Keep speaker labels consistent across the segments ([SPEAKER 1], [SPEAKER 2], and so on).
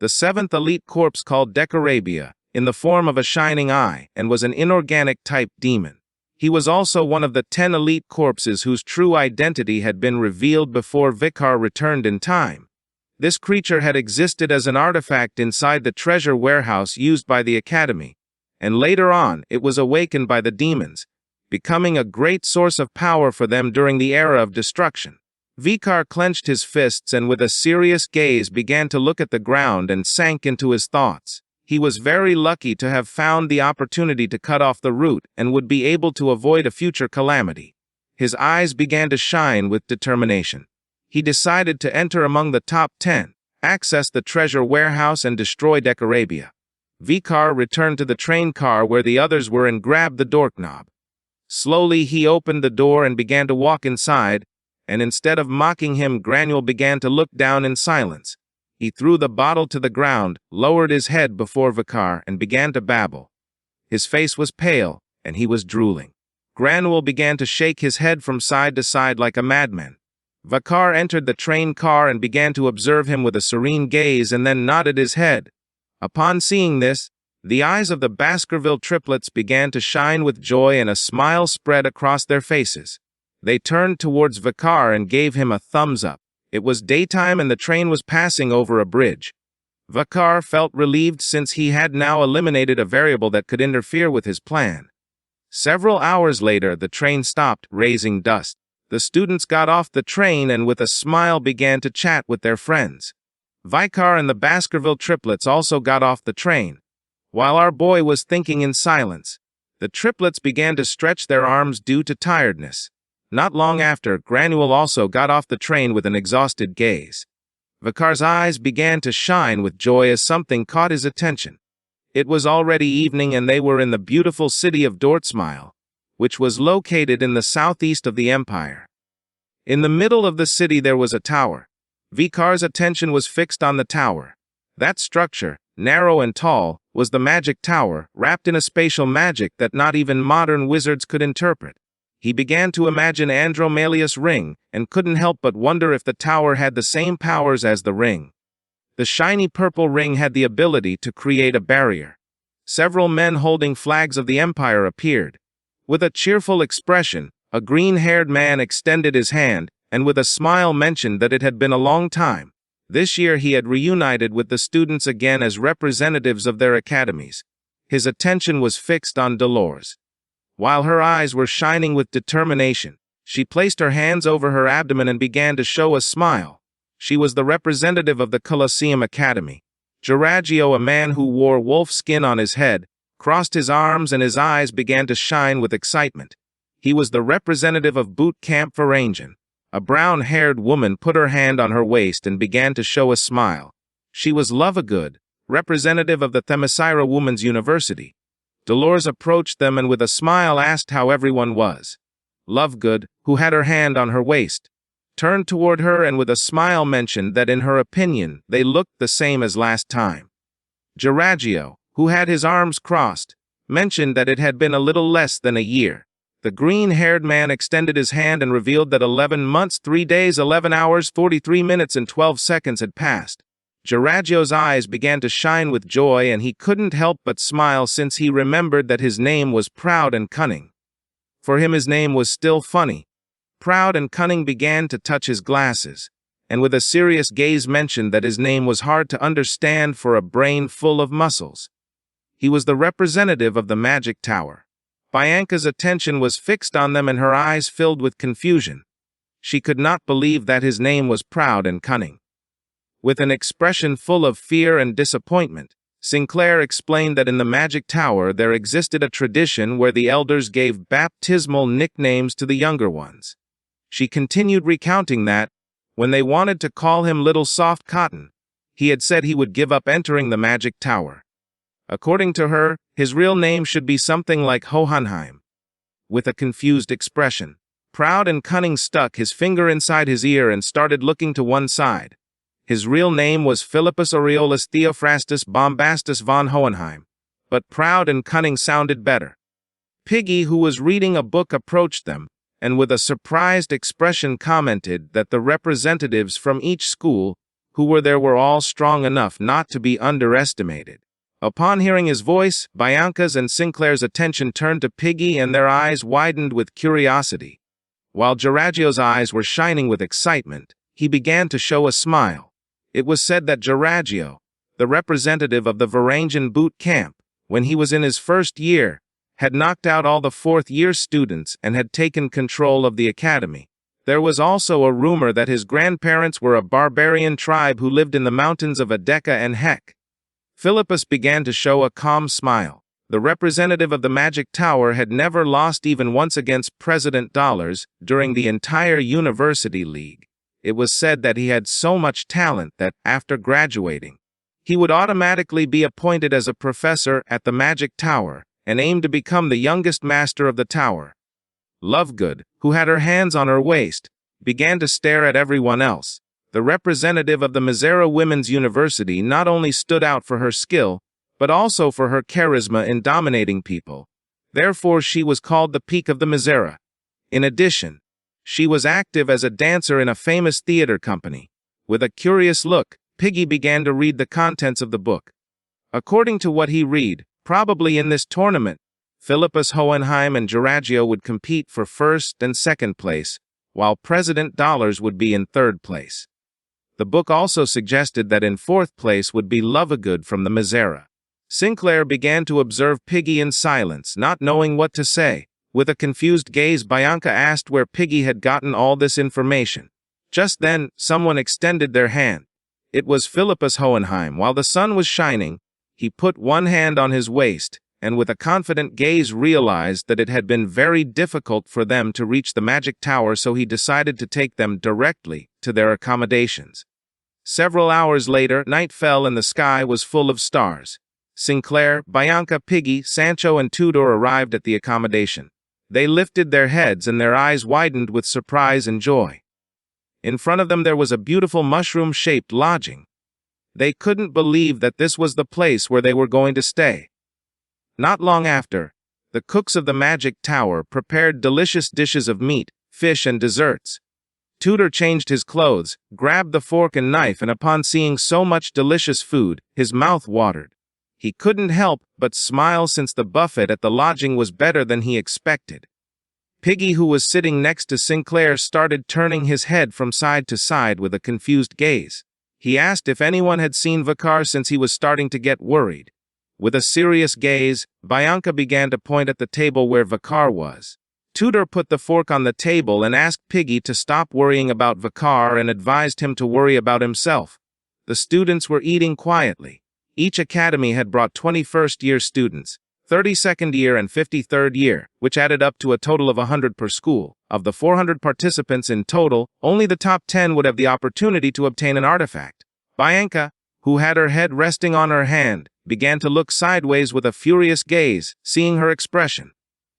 [SPEAKER 1] the seventh elite corpse called Decorabia, in the form of a shining eye, and was an inorganic-type demon. He was also one of the 10 elite corpses whose true identity had been revealed before Vikar returned in time. This creature had existed as an artifact inside the treasure warehouse used by the Academy, and later on it was awakened by the demons, becoming a great source of power for them during the era of destruction. Vikar clenched his fists and with a serious gaze began to look at the ground and sank into his thoughts. He was very lucky to have found the opportunity to cut off the root and would be able to avoid a future calamity. His eyes began to shine with determination. He decided to enter among the top 10, access the treasure warehouse and destroy Decorabia. Vikar returned to the train car where the others were and grabbed the doorknob. Slowly he opened the door and began to walk inside, and instead of mocking him, Granule began to look down in silence. He threw the bottle to the ground, lowered his head before Vikar, and began to babble. His face was pale, and he was drooling. Granule began to shake his head from side to side like a madman. Vikar entered the train car and began to observe him with a serene gaze and then nodded his head. Upon seeing this, the eyes of the Baskerville triplets began to shine with joy and a smile spread across their faces. They turned towards Vikar and gave him a thumbs up. It was daytime and the train was passing over a bridge. Vikar felt relieved since he had now eliminated a variable that could interfere with his plan. Several hours later, the train stopped, raising dust. The students got off the train and with a smile began to chat with their friends. Vikar and the Baskerville triplets also got off the train. While our boy was thinking in silence, the triplets began to stretch their arms due to tiredness. Not long after, Granule also got off the train with an exhausted gaze. Vikar's eyes began to shine with joy as something caught his attention. It was already evening and they were in the beautiful city of Dortmile, which was located in the southeast of the empire. In the middle of the city there was a tower. Vikar's attention was fixed on the tower. That structure, narrow and tall, was the magic tower, wrapped in a spatial magic that not even modern wizards could interpret. He began to imagine Andromalia's ring, and couldn't help but wonder if the tower had the same powers as the ring. The shiny purple ring had the ability to create a barrier. Several men holding flags of the empire appeared. With a cheerful expression, a green-haired man extended his hand, and with a smile mentioned that it had been a long time. This year he had reunited with the students again as representatives of their academies. His attention was fixed on Dolores. While her eyes were shining with determination, she placed her hands over her abdomen and began to show a smile. She was the representative of the Colosseum Academy. Geraggio, a man who wore wolf skin on his head, crossed his arms and his eyes began to shine with excitement. He was the representative of Boot Camp Varangian. A brown-haired woman put her hand on her waist and began to show a smile. She was Lovegood, representative of the Themyscira Women's University. Dolores approached them and with a smile asked how everyone was. Lovegood, who had her hand on her waist, turned toward her and with a smile mentioned that in her opinion they looked the same as last time. Geraggio, who had his arms crossed, mentioned that it had been a little less than a year. The green-haired man extended his hand and revealed that 11 months, 3 days, 11 hours, 43 minutes, and 12 seconds had passed. Geraggio's eyes began to shine with joy and he couldn't help but smile since he remembered that his name was Proud and Cunning. For him his name was still funny. Proud and Cunning began to touch his glasses, and with a serious gaze mentioned that his name was hard to understand for a brain full of muscles. He was the representative of the Magic Tower. Bianca's attention was fixed on them and her eyes filled with confusion. She could not believe that his name was Proud and Cunning. With an expression full of fear and disappointment, Sinclair explained that in the Magic Tower there existed a tradition where the elders gave baptismal nicknames to the younger ones. She continued recounting that, when they wanted to call him Little Soft Cotton, he had said he would give up entering the Magic Tower. According to her, his real name should be something like Hohenheim. With a confused expression, Proud and Cunning stuck his finger inside his ear and started looking to one side. His real name was Philippus Aureolus Theophrastus Bombastus von Hohenheim, but Proud and Cunning sounded better. Piggy, who was reading a book, approached them, and with a surprised expression commented that the representatives from each school who were there were all strong enough not to be underestimated. Upon hearing his voice, Bianca's and Sinclair's attention turned to Piggy and their eyes widened with curiosity. While Geragio's eyes were shining with excitement, he began to show a smile. It was said that Geragio, the representative of the Varangian boot camp, when he was in his first year, had knocked out all the fourth-year students and had taken control of the academy. There was also a rumor that his grandparents were a barbarian tribe who lived in the mountains of Adeka and Hek. Philippus began to show a calm smile. The representative of the Magic Tower had never lost even once against President Dollars during the entire University League. It was said that he had so much talent that, after graduating, he would automatically be appointed as a professor at the Magic Tower and aimed to become the youngest master of the tower. Lovegood, who had her hands on her waist, began to stare at everyone else. The representative of the Mizera Women's University not only stood out for her skill, but also for her charisma in dominating people. Therefore, she was called the Peak of the Mizera. In addition, she was active as a dancer in a famous theater company. With a curious look, Piggy began to read the contents of the book. According to what he read, probably in this tournament, Philippus Hohenheim and Geragio would compete for first and second place, while President Dollars would be in third place. The book also suggested that in fourth place would be Lovegood from the Mizera. Sinclair began to observe Piggy in silence, not knowing what to say. With a confused gaze, Bianca asked where Piggy had gotten all this information. Just then, someone extended their hand. It was Philippus Hohenheim. While the sun was shining, he put one hand on his waist, and with a confident gaze realized that it had been very difficult for them to reach the Magic Tower, so he decided to take them directly to their accommodations. Several hours later, night fell and the sky was full of stars. Sinclair, Bianca, Piggy, Sancho, and Tudor arrived at the accommodation. They lifted their heads and their eyes widened with surprise and joy. In front of them there was a beautiful mushroom-shaped lodging. They couldn't believe that this was the place where they were going to stay. Not long after, the cooks of the Magic Tower prepared delicious dishes of meat, fish, and desserts. Tudor changed his clothes, grabbed the fork and knife, and upon seeing so much delicious food, his mouth watered. He couldn't help but smile since the buffet at the lodging was better than he expected. Piggy, who was sitting next to Sinclair, started turning his head from side to side with a confused gaze. He asked if anyone had seen Vikar since he was starting to get worried. With a serious gaze, Bianca began to point at the table where Vikar was. Tudor put the fork on the table and asked Piggy to stop worrying about Vikar and advised him to worry about himself. The students were eating quietly. Each academy had brought 21st-year students, 32nd year and 53rd year, which added up to a total of 100 per school. Of the 400 participants in total, only the top 10 would have the opportunity to obtain an artifact. Bianca, who had her head resting on her hand, began to look sideways with a furious gaze, seeing her expression.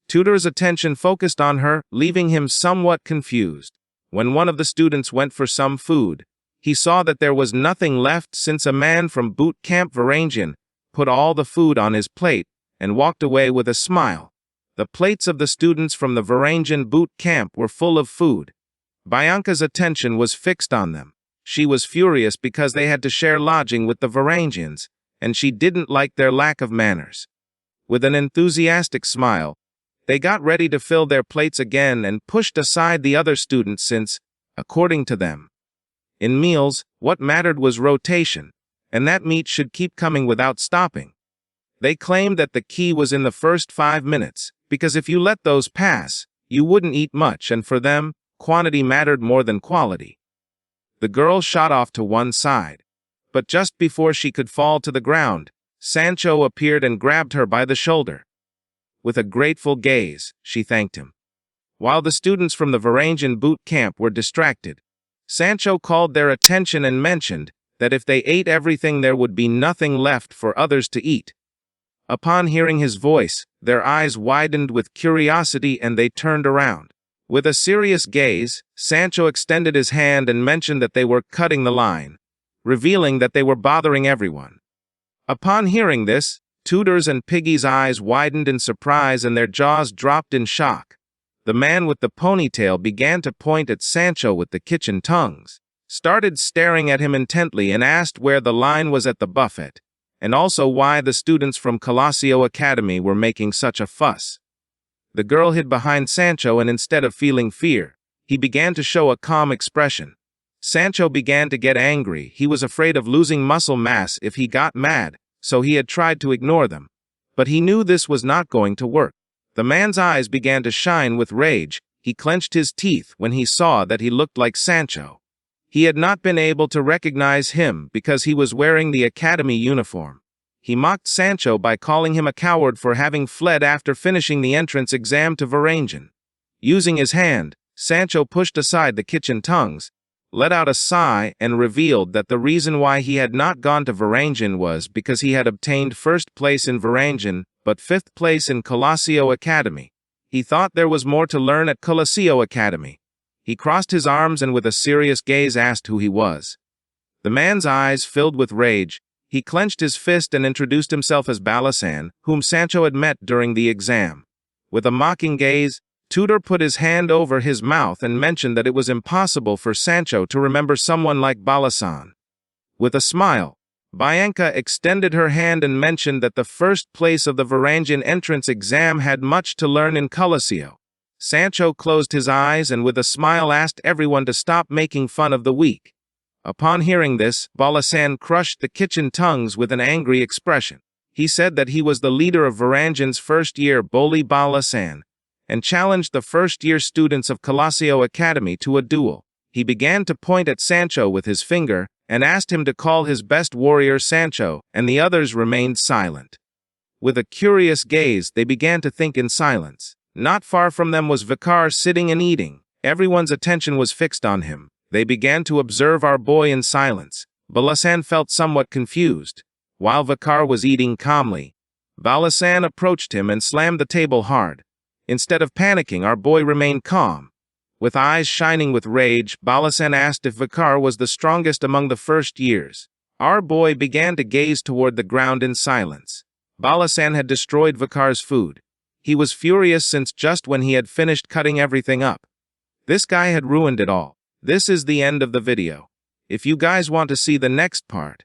[SPEAKER 1] Tudor's attention focused on her, leaving him somewhat confused. When one of the students went for some food, he saw that there was nothing left since a man from Boot Camp Varangian put all the food on his plate and walked away with a smile. The plates of the students from the Varangian Boot Camp were full of food. Bianca's attention was fixed on them. She was furious because they had to share lodging with the Varangians, and she didn't like their lack of manners. With an enthusiastic smile, they got ready to fill their plates again and pushed aside the other students since, according to them, in meals, what mattered was rotation, and that meat should keep coming without stopping. They claimed that the key was in the first 5 minutes, because if you let those pass, you wouldn't eat much, and for them, quantity mattered more than quality. The girl shot off to one side, but just before she could fall to the ground, Sancho appeared and grabbed her by the shoulder. With a grateful gaze, she thanked him. While the students from the Varangian boot camp were distracted, Sancho called their attention and mentioned that if they ate everything there would be nothing left for others to eat. Upon hearing his voice, their eyes widened with curiosity and they turned around. With a serious gaze, Sancho extended his hand and mentioned that they were cutting the line, revealing that they were bothering everyone. Upon hearing this, Tudor's and Piggy's eyes widened in surprise and their jaws dropped in shock. The man with the ponytail began to point at Sancho with the kitchen tongues. started staring at him intently and asked where the line was at the buffet, and also why the students from Colasio Academy were making such a fuss. The girl hid behind Sancho, and instead of feeling fear, he began to show a calm expression. Sancho began to get angry. He was afraid of losing muscle mass if he got mad, so he had tried to ignore them. But he knew this was not going to work. The man's eyes began to shine with rage. He clenched his teeth when he saw that he looked like Sancho. He had not been able to recognize him because he was wearing the academy uniform. He mocked Sancho by calling him a coward for having fled after finishing the entrance exam to Varangian. Using his hand, Sancho pushed aside the kitchen tongues, let out a sigh, and revealed that the reason why he had not gone to Varangian was because he had obtained first place in Varangian, but fifth place in Colasio Academy. He thought there was more to learn at Colasio Academy. He crossed his arms and with a serious gaze asked who he was. The man's eyes filled with rage. He clenched his fist and introduced himself as Balasan, whom Sancho had met during the exam. With a mocking gaze, Tudor put his hand over his mouth and mentioned that it was impossible for Sancho to remember someone like Balasan. With a smile, Bianca extended her hand and mentioned that the first place of the Varangian entrance exam had much to learn in Colasio. Sancho closed his eyes and with a smile asked everyone to stop making fun of the weak. Upon hearing this, Balasan crushed the kitchen tongues with an angry expression. He said that he was the leader of Varangian's first year, Boli Balasan, and challenged the first-year students of Colasio Academy to a duel. He began to point at Sancho with his finger and asked him to call his best warrior Sancho, and the others remained silent. With a curious gaze, they began to think in silence. Not far from them was Vikar sitting and eating. Everyone's attention was fixed on him. They began to observe our boy in silence. Balasan felt somewhat confused. While Vikar was eating calmly, Balasan approached him and slammed the table hard. Instead of panicking, our boy remained calm. With eyes shining with rage, Balasan asked if Vikar was the strongest among the first years. Our boy began to gaze toward the ground in silence. Balasan had destroyed Vikar's food. He was furious since just when he had finished cutting everything up, this guy had ruined it all. This is the end of the video. If you guys want to see the next part,